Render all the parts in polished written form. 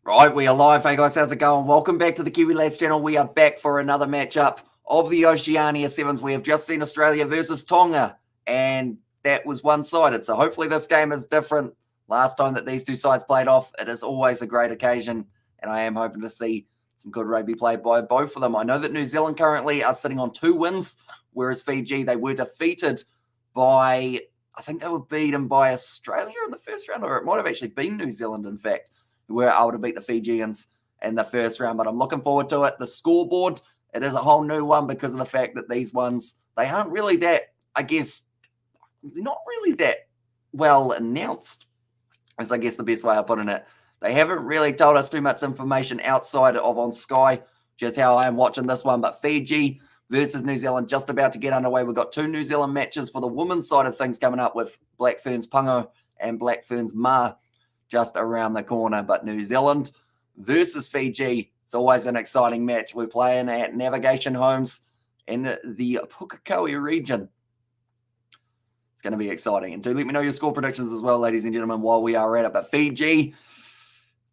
Right, we are live. Hey guys, how's it going? Welcome back to the Kiwi Lads channel. We are back for another matchup of the Oceania Sevens. We have just seen Australia versus Tonga, and that was one-sided. So hopefully this game is different. Last time that these two sides played off, it is always a great occasion, and I am hoping to see some good rugby played by both of them. I know that New Zealand currently are sitting on 2 wins, whereas Fiji, they were defeated by, I think they were beaten by Australia in the first round, or it might have actually been New Zealand, in fact, who were able to beat the Fijians in the first round. But I'm looking forward to it. The scoreboard, it is a whole new one because of the fact that these ones, they aren't really that, I guess, they're not really that well announced, is I guess the best way of putting it. They haven't really told us too much information outside of on Sky, which is how I am watching this one. But Fiji versus New Zealand just about to get underway. We've got 2 New Zealand matches for the women's side of things coming up with Black Ferns Pungo and Black Ferns Ma just around the corner. But New Zealand versus Fiji, it's always an exciting match. We're playing at Navigation Homes in the Pukekohe region. It's going to be exciting. And do let me know your score predictions as well, ladies and gentlemen, while we are at it. But Fiji,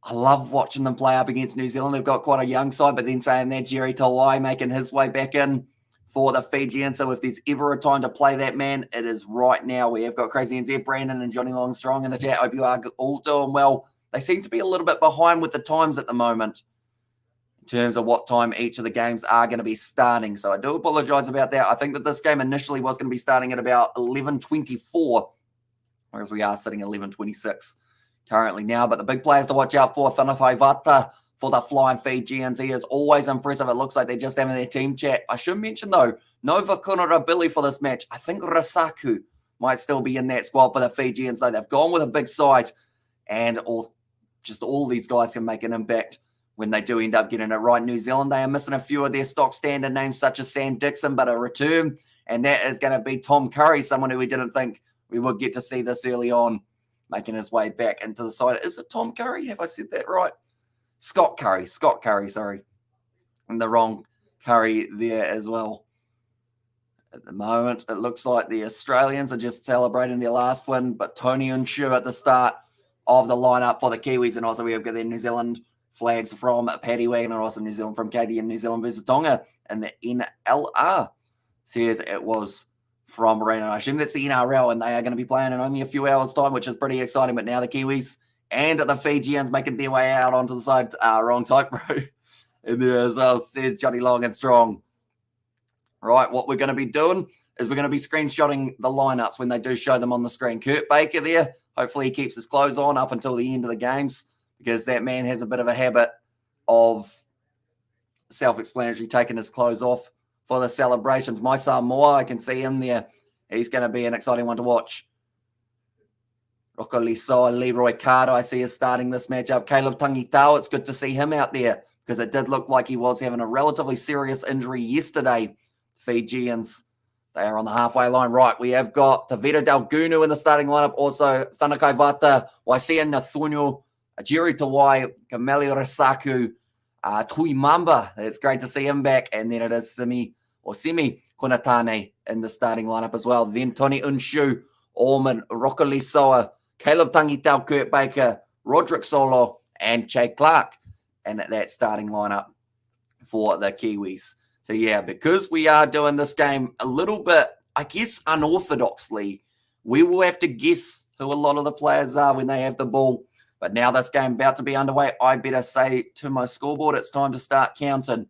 I love watching them play up against New Zealand. They've got quite a young side, but then saying that, Jerry Tawai making his way back in for the Fijians. So if there's ever a time to play that man, it is right now. We have got Crazy NZ, Brandon and Johnny Longstrong in the chat. Hope you are all doing well. They seem to be a little bit behind with the times at the moment in terms of what time each of the games are going to be starting. So I do apologize about that. I think that this game initially was going to be starting at about 11:24, whereas we are sitting at 11:26 currently now. But the big players to watch out for, Whanawhai Vata for the Flying Fijians. He is always impressive. It looks like they're just having their team chat. I should mention, though, no Vakunarabili for this match. I think Rasaku might still be in that squad for the Fijians. So they've gone with a big side, and all these guys can make an impact when they do end up getting it right. New Zealand, they are missing a few of their stock standard names, such as Sam Dixon, but a return, and that is going to be Tom Curry, someone who we didn't think we would get to see this early on, making his way back into the side. Is it Tom Curry? Have I said that right? Scott Curry, sorry. And the wrong Curry there as well. At the moment, it looks like the Australians are just celebrating their last win, but Tony Unshu at the start of the lineup for the Kiwis, and also we have got the New Zealand flags from Paddy Wagon and also New Zealand from Katie and New Zealand versus Tonga, and the NLR says it was from Marina. I assume that's the NRL, and they are going to be playing in only a few hours' time, which is pretty exciting. But now the Kiwis and the Fijians making their way out onto the side. Wrong type, bro. And there as well, says Johnny Long and Strong. Right, what we're going to be doing is we're going to be screenshotting the lineups when they do show them on the screen. Kurt Baker there, hopefully he keeps his clothes on up until the end of the games, because that man has a bit of a habit of self-explanatory taking his clothes off for the celebrations. My son Moa, I can see him there. He's going to be an exciting one to watch. Rocco Lisoa, Leroy Carter, I see is starting this matchup. Caleb Tangitao, it's good to see him out there because it did look like he was having a relatively serious injury yesterday. Fijians, they are on the halfway line. Right, we have got Tavita Dalgunu in the starting lineup. Also, Whanawhai Vata, Waisia Nathuno, Jerry Tawai, Kameli Rasaku, Tui Mamba. It's great to see him back. And then it is Simi Konatane in the starting lineup as well. Then Tony Unshu, Orman, Rocco Lisoa, Caleb Tangitau, Kurt Baker, Roderick Solo, and Chad Clark in that starting lineup for the Kiwis. So, yeah, because we are doing this game a little bit, I guess, unorthodoxly, we will have to guess who a lot of the players are when they have the ball. But now this game about to be underway, I better say to my scoreboard, it's time to start counting.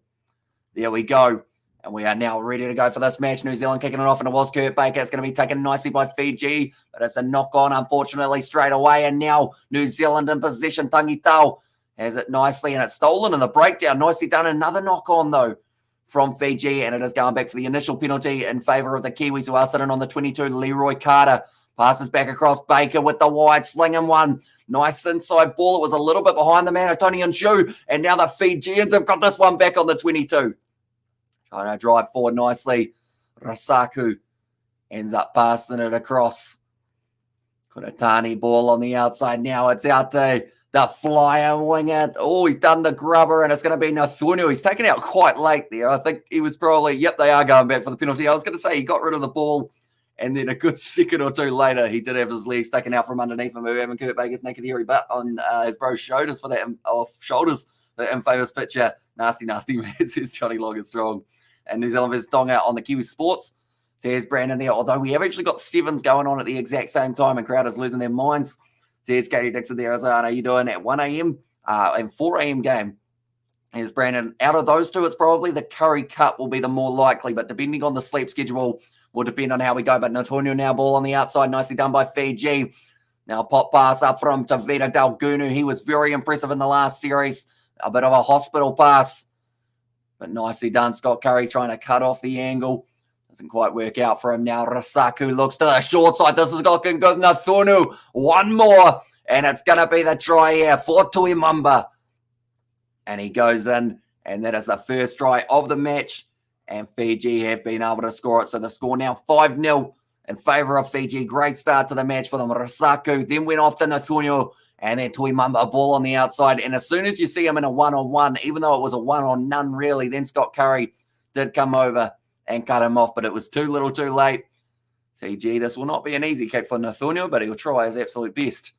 There we go. And we are now ready to go for this match. New Zealand kicking it off, and it was Kurt Baker. It's going to be taken nicely by Fiji, but it's a knock-on, unfortunately, straight away. And now New Zealand in possession. Tangitau has it nicely, and it's stolen in the breakdown. Nicely done. Another knock-on, though, from Fiji, and it is going back for the initial penalty in favour of the Kiwis, who are sitting on the 22. Leroy Carter passes back across Baker with the wide, slinging one. Nice inside ball. It was a little bit behind the man, Tony Unshu, and now the Fijians have got this one back on the 22. Trying to drive forward nicely. Rasaku ends up passing it across. Konatani ball on the outside. Now it's out to the flying winger. Oh, he's done the grubber, and it's going to be Nathuno. He's taken out quite late there. I think he was probably, yep, they are going back for the penalty. I was going to say he got rid of the ball And then a good second or two later, he did have his legs taken out from underneath him. We were having Kurt Baker's naked hairy butt on his bro's shoulders for that shoulders, the infamous picture. Nasty, nasty man, says Johnny Long and Strong. And New Zealand versus Tonga on the Kiwi Sports. Says Brandon there. Although we have actually got sevens going on at the exact same time, and crowd is losing their minds. Says Katie Dixon there. How are you doing at 1 a.m. And 4 a.m. game? Here's Brandon. Out of those two, it's probably the Curry Cup will be the more likely, but depending on the sleep schedule, will depend on how we go. But Antonio now ball on the outside. Nicely done by Fiji. Now pop pass up from Tavita Dalgunu. He was very impressive in the last series. A bit of a hospital pass. But nicely done. Scott Curry trying to cut off the angle. Doesn't quite work out for him now. Rasaku looks to the short side. This is looking good. Nathunu. One more. And it's going to be the try here for Tuimamba. And he goes in. And that is the first try of the match. And Fiji have been able to score it. So the score now 5-0 in favour of Fiji. Great start to the match for them. Rasaku then went off to Nathunio. And then Tuimamba, a ball on the outside. And as soon as you see him in a one-on-one, even though it was a one-on-none really, then Scott Curry did come over and cut him off. But it was too little too late. Fiji, this will not be an easy kick for Nathunio, but he'll try his absolute best.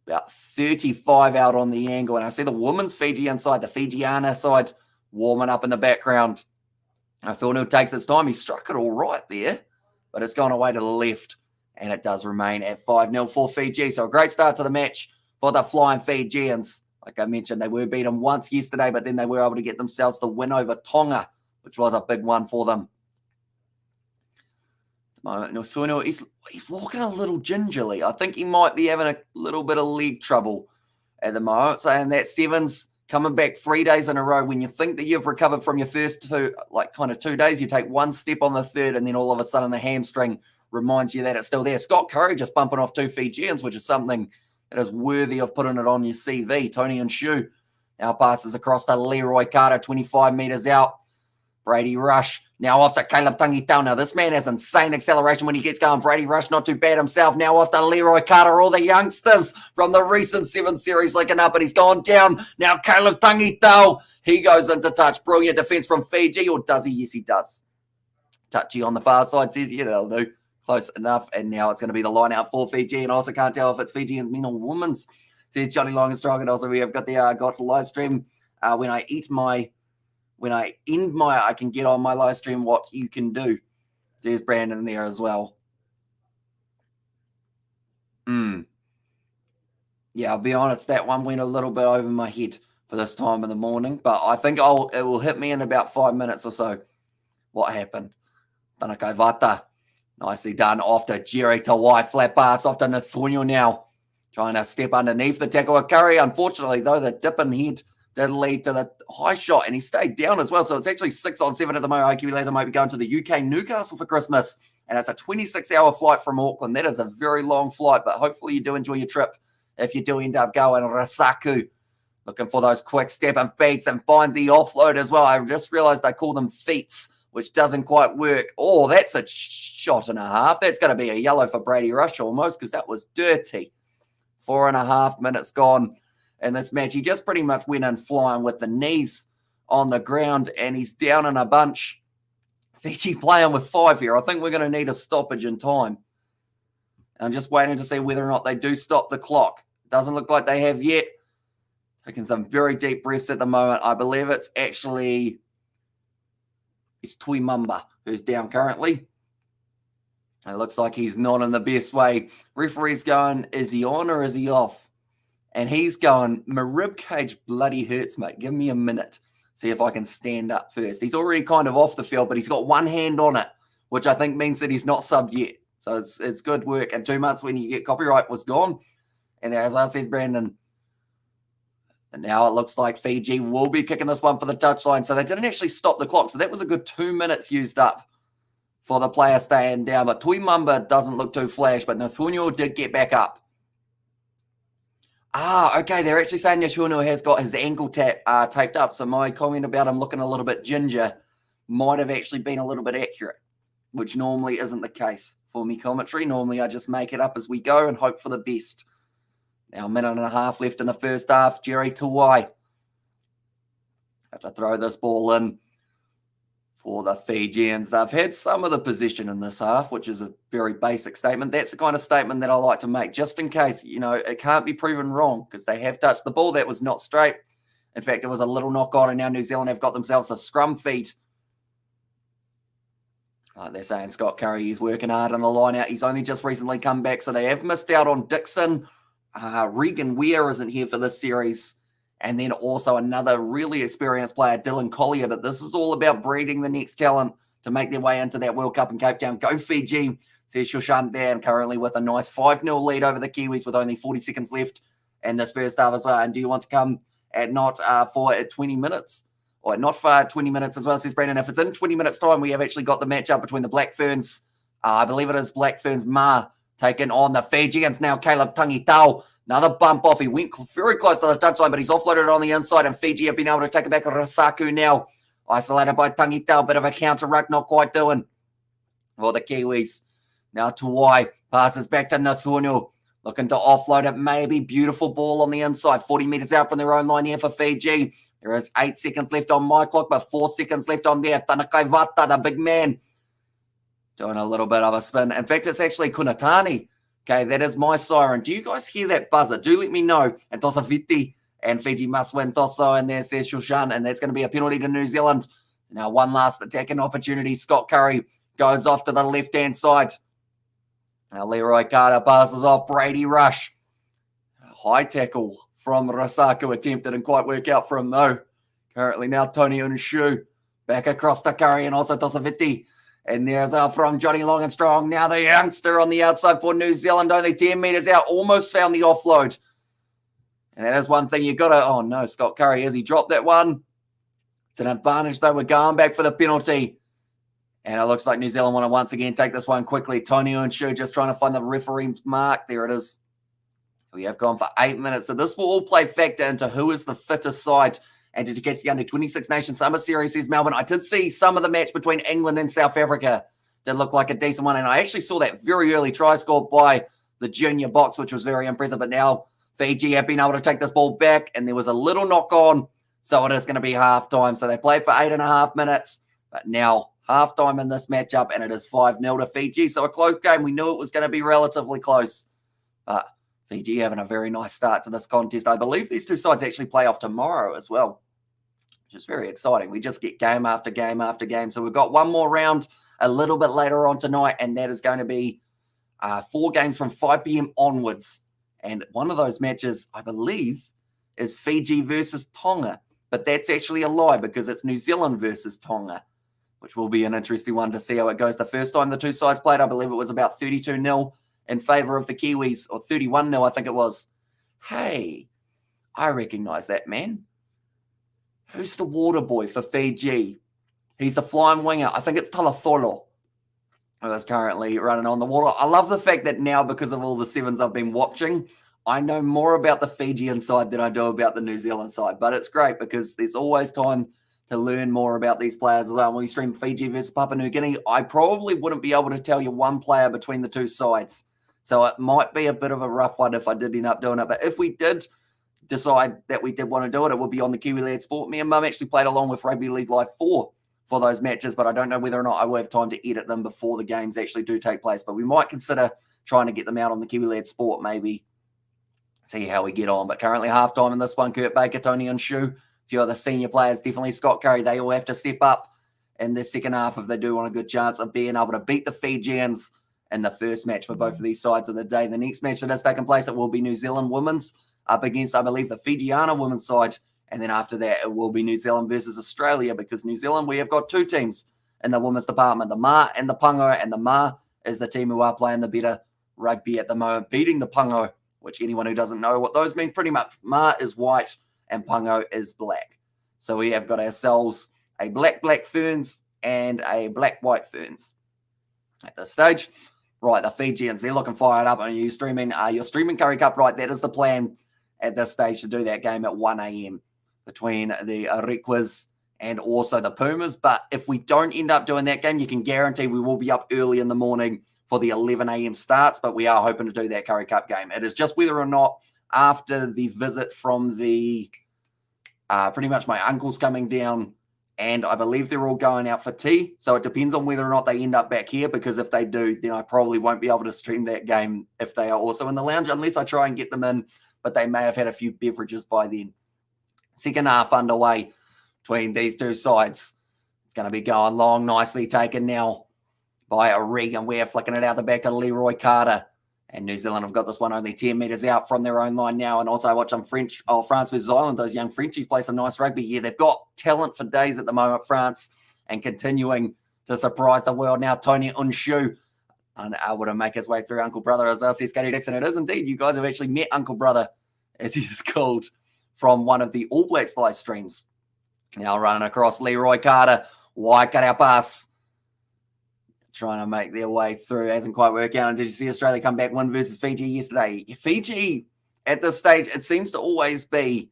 About 35 out on the angle. And I see the women's Fiji inside, the Fijiana side, warming up in the background. Nathunio takes his time. He struck it all right there, but it's gone away to the left. And it does remain at 5-0 for Fiji. So a great start to the match for the Flying Fijians. Like I mentioned, they were beaten once yesterday, but then they were able to get themselves the win over Tonga, which was a big one for them. At the moment, Nathunio, he's walking a little gingerly. I think he might be having a little bit of leg trouble at the moment. Saying that sevens coming back 3 days in a row. When you think that you've recovered from your first 2 days, you take one step on the third, and then all of a sudden the hamstring reminds you that it's still there. Scott Curry just bumping off 2 Fijians, which is something that is worthy of putting it on your CV. Tony and Shu now passes across to Leroy Carter, 25 metres out. Brady Rush now off to Caleb Tangitau. Now this man has insane acceleration when he gets going. Brady Rush not too bad himself. Now off to Leroy Carter. All the youngsters from the recent 7 series looking up, but he's gone down. Now Caleb Tangitau. He goes into touch. Brilliant defence from Fiji, or does he? Yes, he does. Touchy on the far side says, yeah, they'll do. Close enough, and now it's going to be the line out for Fiji, and I also can't tell if it's Fijians men or women's. Says Johnny Long and Strong, and also we have got the live stream. When I can get on my live stream what you can do. There's Brandon there as well. Yeah, I'll be honest, that one went a little bit over my head for this time in the morning, but I think it will hit me in about 5 minutes or so. What happened? Tanaka Vata. Nicely done off to Jerry Tawai. Flat pass off to Nathunio now. Trying to step underneath the tackle of Curry. Unfortunately, though, the dipping head did lead to the high shot, and he stayed down as well. So it's actually 6-on-7 at the moment. IQ later might be going to the UK Newcastle for Christmas, and it's a 26-hour flight from Auckland. That is a very long flight, but hopefully you do enjoy your trip if you do end up going. Rasaku looking for those quick step and feeds and find the offload as well. I just realized they call them feats, which doesn't quite work. Oh, that's a shot and a half. That's going to be a yellow for Brady Rush almost, because that was dirty. 4.5 minutes gone in this match. He just pretty much went in flying with the knees on the ground, and he's down in a bunch. Fiji playing with 5 here. I think we're going to need a stoppage in time. I'm just waiting to see whether or not they do stop the clock. Doesn't look like they have yet. Taking some very deep breaths at the moment. I believe it's Tuimamba who's down currently. It looks like he's not in the best way. Referee's going, is he on or is he off? And he's going, my rib cage bloody hurts, mate. Give me a minute. See if I can stand up first. He's already kind of off the field, but he's got one hand on it, which I think means that he's not subbed yet. So it's good work. And 2 months when you get copyright was gone. And as I says, Brandon, and now it looks like Fiji will be kicking this one for the touchline. So they didn't actually stop the clock. So that was a good 2 minutes used up for the player staying down. But Tuimamba doesn't look too flash, but Nathunio did get back up. Okay. They're actually saying Nathunio has got his ankle taped up. So my comment about him looking a little bit ginger might have actually been a little bit accurate, which normally isn't the case for me commentary. Normally I just make it up as we go and hope for the best. Now, a minute and a half left in the first half. Jerry Tawai have to throw this ball in for the Fijians. They've had some of the position in this half, which is a very basic statement. That's the kind of statement that I like to make, just in case, it can't be proven wrong, because they have touched the ball. That was not straight. In fact, it was a little knock on, and now New Zealand have got themselves a scrum feed. Like they're saying, Scott Curry, he's working hard on the line out. He's only just recently come back, so they have missed out on Dixon. Regan Weir isn't here for this series. And then also another really experienced player, Dylan Collier. But this is all about breeding the next talent to make their way into that World Cup in Cape Town. Go Fiji, says Shushan there, and currently with a nice 5-0 lead over the Kiwis with only 40 seconds left in this first half as well. And do you want to come at not for 20 minutes? Or not for 20 minutes as well, says Brandon. If it's in 20 minutes' time, we have actually got the matchup between the Black Ferns. I believe it is Black Ferns Ma taking on the Fijians now. Caleb Tangitau. Another bump off. He went very close to the touchline, but he's offloaded it on the inside, and Fiji have been able to take it back. Rasaku now, isolated by Tangitau. Bit of a counter ruck, not quite doing for the Kiwis. Now Tuwai passes back to Nathunu, looking to offload it. Maybe beautiful ball on the inside. 40 metres out from their own line here for Fiji. There is 8 seconds left on my clock, but 4 seconds left on there. Tanakai Vata, the big man, doing a little bit of a spin. In fact, it's actually Kunatani. Okay, that is my siren. Do you guys hear that buzzer? Do let me know. And Tosa Viti, and Fiji must win Toso, and there says Shushan, and that's going to be a penalty to New Zealand. Now, one last attacking opportunity. Scott Curry goes off to the left-hand side. Now, Leroy Carter passes off. Brady Rush. High tackle from Rasaku attempted and quite work out for him, though. Currently now, Tony Unshu back across to Curry and also Tosa Viti. And there's from Johnny Long and Strong. Now the youngster on the outside for New Zealand, only 10 metres out, almost found the offload. And that is one thing you got to... Oh, no, Scott Curry, has he dropped that one? It's an advantage, though. We're going back for the penalty. And it looks like New Zealand want to once again take this one quickly. Tony Unshu just trying to find the referee's mark. There it is. We have gone for 8 minutes. So this will all play factor into who is the fittest side. And did you catch the Under-26 Nation Summer Series, says Melbourne? I did see some of the match between England and South Africa. Did look like a decent one. And I actually saw that very early try scored by the junior box, which was very impressive. But now Fiji have been able to take this ball back. And there was a little knock on. So it is going to be halftime. So they played for 8.5 minutes. But now halftime in this matchup. And it is 5-0 to Fiji. So a close game. We knew it was going to be relatively close. But Fiji having a very nice start to this contest. I believe these two sides actually play off tomorrow as well, which is very exciting. We just get game after game after game. So we've got one more round a little bit later on tonight, and that is going to be 4 games from 5 p.m. onwards. And one of those matches, I believe, is Fiji versus Tonga. But that's actually a lie because it's New Zealand versus Tonga, which will be an interesting one to see how it goes. The first time the two sides played, I believe it was about 32-0 in favour of the Kiwis, or 31-0, I think it was. Hey, I recognise that man. Who's the water boy for Fiji? He's the flying winger. I think it's Talafolo, who is currently running on the water. I love the fact that now, because of all the sevens I've been watching, I know more about the Fijian side than I do about the New Zealand side. But it's great because there's always time to learn more about these players as well. When we stream Fiji versus Papua New Guinea, I probably wouldn't be able to tell you one player between the two sides. So it might be a bit of a rough one if I did end up doing it. But if we did decide that we did want to do it, it would be on the Kiwi Lad Sport. Me and Mum actually played along with Rugby League Live 4 for those matches, but I don't know whether or not I will have time to edit them before the games actually do take place. But we might consider trying to get them out on the Kiwi Lad Sport, maybe. See how we get on. But currently halftime in this one, Kurt Baker, Tony Unshu, a few other senior players, definitely Scott Curry. They all have to step up in the second half if they do want a good chance of being able to beat the Fijians in the first match for both of these sides of the day. The next match that has taken place, it will be New Zealand women's up against, I believe, the Fijiana women's side. And then after that, it will be New Zealand versus Australia, because New Zealand, we have got 2 teams in the women's department, the Ma and the Pungo. And the Ma is the team who are playing the better rugby at the moment, beating the Pungo, which anyone who doesn't know what those mean, pretty much Ma is white and Pungo is black. So we have got ourselves a black Ferns and a black-white Ferns at this stage. Right, the Fijians, they're looking fired up. And you're streaming Curry Cup, right? That is the plan at this stage, to do that game at 1 a.m. between the Arequas and also the Pumas. But if we don't end up doing that game, you can guarantee we will be up early in the morning for the 11 a.m. starts. But we are hoping to do that Curry Cup game. It is just whether or not after the visit from the pretty much my uncle's coming down and I believe they're all going out for tea. So it depends on whether or not they end up back here, because if they do, then I probably won't be able to stream that game if they are also in the lounge, unless I try and get them in, but they may have had a few beverages by then. Second half underway between these two sides. It's going to be going long, nicely taken now by O'Regan. We're flicking it out the back to Leroy Carter. And New Zealand have got this one only 10 metres out from their own line now. And also watch them France versus Ireland. Those young Frenchies play some nice rugby here. They've got talent for days at the moment, France, and continuing to surprise the world now. Tony Unshu, unable to make his way through Uncle Brother, as I says Scotty Dixon. It is indeed. You guys have actually met Uncle Brother, as he is called, from one of the All Blacks live streams. Now running across Leroy Carter. Wide cut out pass. Trying to make their way through. Hasn't quite worked out. And did you see Australia come back 1 versus Fiji yesterday? Fiji, at this stage, it seems to always be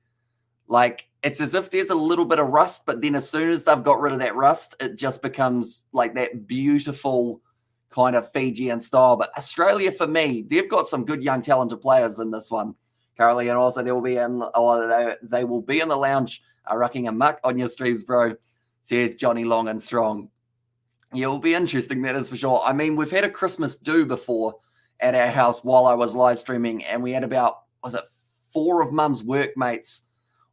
like, it's as if there's a little bit of rust, but then as soon as they've got rid of that rust, it just becomes like that beautiful kind of Fijian style. But Australia, for me, they've got some good young talented players in this one currently, and also they will be in the lounge rucking a muck on your streams, bro. Says Johnny Long and Strong. Yeah, it'll be interesting, that is for sure. I mean, we've had a Christmas do before at our house while I was live streaming, and we had about, 4 of Mum's workmates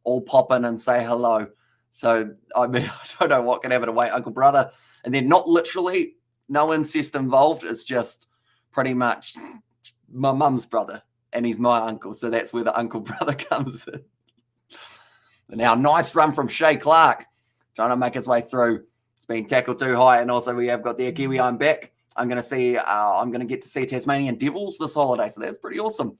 all pop in and say hello. So, I mean, I don't know what can happen away, Uncle Brother. And then not literally, no incest involved. It's just pretty much my mum's brother, and he's my uncle. So that's where the Uncle Brother comes in. Now, nice run from Shea Clark, trying to make his way through. Being tackled too high, and also we have got their Kiwi on back. I'm going to get to see Tasmanian Devils this holiday, so that's pretty awesome.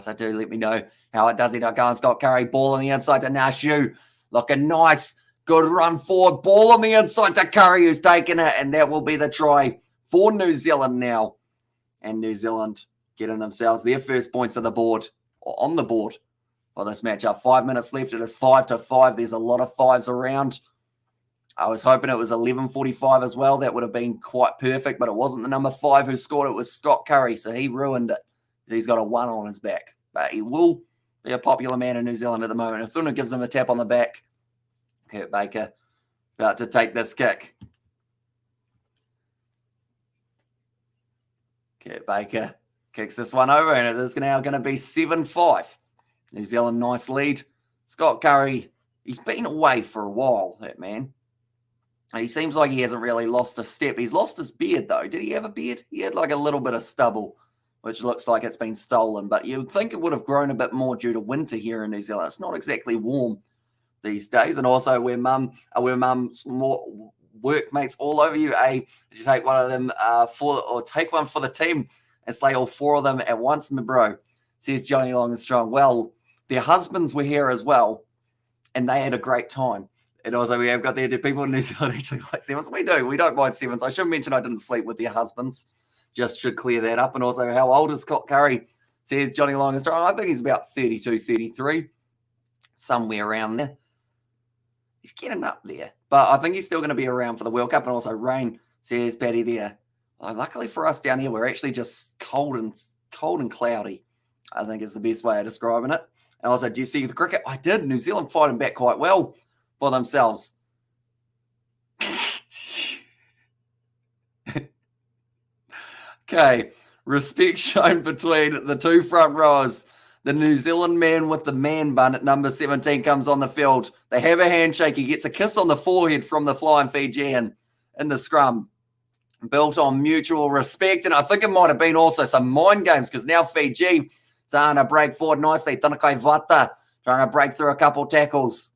So do let me know how it does. Go and Scott Curry, ball on the inside to Nashu, looking nice, good run forward, ball on the inside to Curry, who's taken it, and that will be the try for New Zealand now. And New Zealand getting themselves their first points on the board for this matchup. 5 minutes left. It is 5-5. There's a lot of fives around. I was hoping it was 11:45 as well. That would have been quite perfect, but it wasn't the number 5 who scored. It was Scott Curry, so he ruined it. He's got a 1 on his back, but he will be a popular man in New Zealand at the moment. Athuna gives him a tap on the back. Kurt Baker about to take this kick. Kurt Baker kicks this one over, and it is now going to be 7-5. New Zealand, nice lead. Scott Curry, he's been away for a while, that man. He seems like he hasn't really lost a step. He's lost his beard, though. Did he have a beard? He had like a little bit of stubble, which looks like it's been stolen. But you'd think it would have grown a bit more due to winter here in New Zealand. It's not exactly warm these days. And also where mum's more workmates all over you, did you take one of them take one for the team and slay all 4 of them at once, my bro? Says Johnny Long and Strong. Well, their husbands were here as well, and they had a great time. And also we have got the people in New Zealand actually like sevens. We do. We don't mind sevens. I should mention I didn't sleep with their husbands. Just should clear that up. And also, how old is Scott Curry? Says Johnny Long and Strong. I think he's about 32, 33. Somewhere around there. He's getting up there. But I think he's still going to be around for the World Cup. And also rain, says Paddy there. Well, luckily for us down here, we're actually just cold and cloudy, I think is the best way of describing it. And also, do you see the cricket? I did. New Zealand fighting back quite well for themselves. Okay, respect shown between the 2 front rows. The New Zealand man with the man bun at number 17 comes on the field. They have a handshake. He gets a kiss on the forehead from the flying Fijian in the scrum. Built on mutual respect. And I think it might have been also some mind games, because now Fiji trying to break forward nicely. Tanakai Vata trying to break through a couple tackles.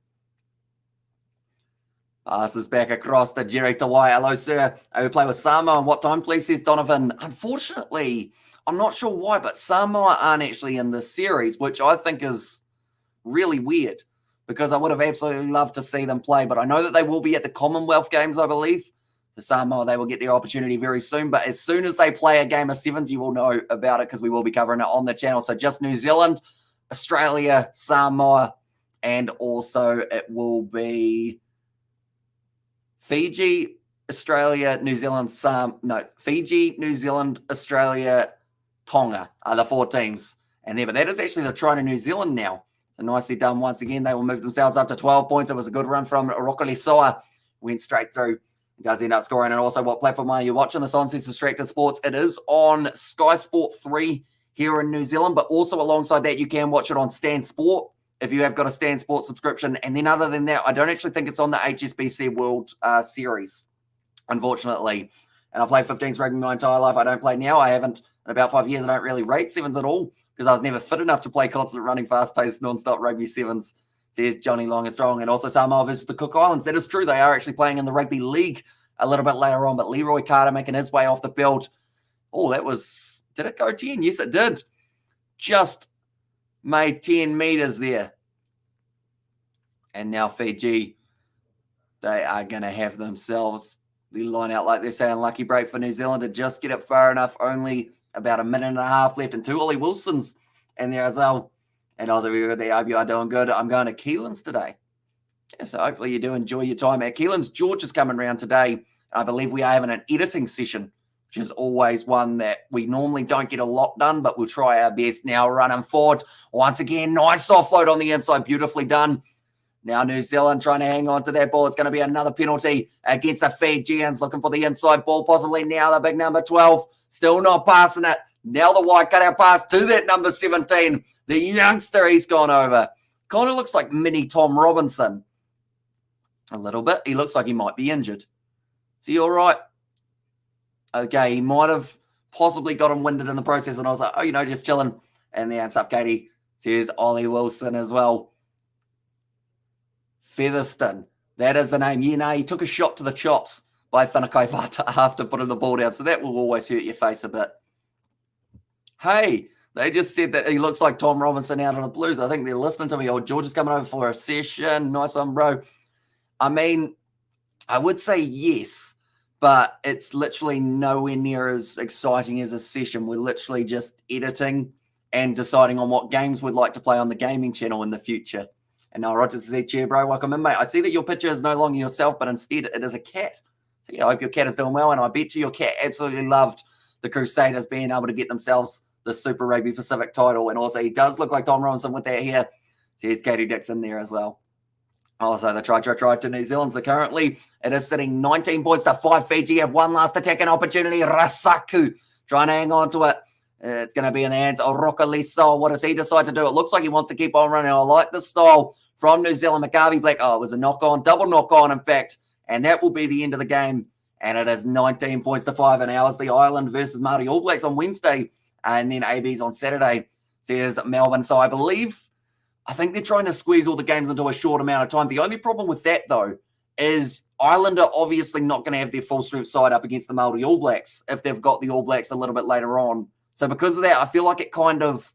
Passes back across to Jerry Tawai. Hello, sir. We play with Samoa. And what time, please, says Donovan. Unfortunately, I'm not sure why, but Samoa aren't actually in this series, which I think is really weird, because I would have absolutely loved to see them play. But I know that they will be at the Commonwealth Games, I believe. The Samoa, they will get their opportunity very soon. But as soon as they play a game of sevens, you will know about it, because we will be covering it on the channel. So just New Zealand, Australia, Samoa, and also it will be Fiji, Australia, New Zealand, Fiji, New Zealand, Australia, Tonga are the 4 teams. And there, but that is actually the try to New Zealand now. So nicely done once again. They will move themselves up to 12 points. It was a good run from Rokalisoa. Went straight through. Does end up scoring. And also, what platform are you watching this on? Says Distracted Sports. It is on Sky Sport 3 here in New Zealand, but also alongside that, you can watch it on Stan Sport if you have got a Stan Sport subscription. And then other than that, I don't actually think it's on the HSBC World Series, unfortunately. And I've played 15s rugby my entire life. I don't play now. I haven't in about 5 years. I don't really rate sevens at all because I was never fit enough to play constant running, fast-paced, non-stop rugby sevens. Says Johnny Long and Strong. And also Samoa versus the Cook Islands. That is true. They are actually playing in the Rugby League a little bit later on. But Leroy Carter making his way off the field. Oh, that was... Did it go 10? Yes, it did. Just made 10 meters there. And now Fiji, they are going to have themselves the line out like they're saying. Lucky break for New Zealand to just get it far enough. Only about a minute and a half left. And 2 Ollie Wilsons in there as well. And also, we got the hope you are doing good. I'm going to Keelan's today. Yeah, so hopefully you do enjoy your time at Keelan's. George is coming around today. I believe we are having an editing session, which is always one that we normally don't get a lot done, but we'll try our best. Now running forward. Once again, nice offload on the inside. Beautifully done. Now New Zealand trying to hang on to that ball. It's going to be another penalty against the Fijians. Looking for the inside ball, possibly now the big number 12. Still not passing it. Now the wide cutout pass to that number 17. The youngster, he's gone over. Kind of looks like mini Tom Robinson. A little bit. He looks like he might be injured. Is he all right? Okay, he might have possibly got him winded in the process. And I was like, oh, just chilling. And the answer up, Katie, says Ollie Wilson as well. Featherston. That is the name. He took a shot to the chops by Thanakai Vata after putting the ball down. So that will always hurt your face a bit. Hey, they just said that he looks like Tom Robinson out on the Blues. I think they're listening to me. Oh, George is coming over for a session. Nice one, bro. I mean, I would say yes, but it's literally nowhere near as exciting as a session. We're literally just editing and deciding on what games we'd like to play on the gaming channel in the future. And now Rogers says, cheer, bro. Welcome in, mate. I see that your picture is no longer yourself, but instead it is a cat. So I hope your cat is doing well, and I bet you your cat absolutely loved the Crusaders being able to get themselves the Super Rugby Pacific title. And also, he does look like Tom Robinson with that here. So here's Katie Dixon there as well. Also, the try to New Zealand. So currently, it is sitting 19 points to 5. Fiji have one last attacking opportunity. Rasaku trying to hang on to it. It's going to be in the hands of Rokaliso. What does he decide to do? It looks like he wants to keep on running. I like the style from New Zealand. McGarvey Black. Oh, it was a knock-on. Double knock-on, in fact. And that will be the end of the game. And it is 19 points to 5. And ours, the Island versus Māori All Blacks on Wednesday. And then AB's on Saturday. So here's Melbourne. So I think they're trying to squeeze all the games into a short amount of time. The only problem with that, though, is Ireland are obviously not going to have their full-strength side up against the Māori All Blacks if they've got the All Blacks a little bit later on. So because of that, I feel like it kind of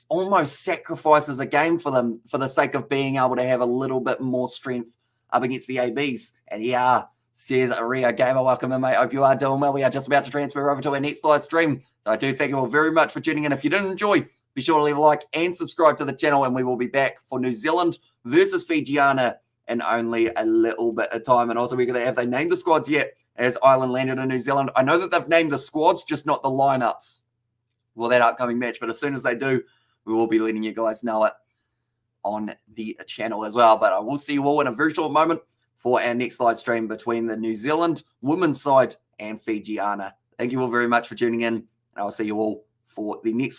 almost sacrifices a game for them for the sake of being able to have a little bit more strength up against the ABs. And yeah, says Rio Gamer, welcome in, mate. Hope you are doing well. We are just about to transfer over to our next live stream. So I do thank you all very much for tuning in. If you did enjoy, be sure to leave a like and subscribe to the channel, and we will be back for New Zealand versus Fijiana in only a little bit of time. And also, have they named the squads yet as Ireland landed in New Zealand? I know that they've named the squads, just not the lineups for that upcoming match. But as soon as they do, we will be letting you guys know it on the channel as well. But I will see you all in a very short moment for our next live stream between the New Zealand women's side and Fijiana. Thank you all very much for tuning in, and I'll see you all for the next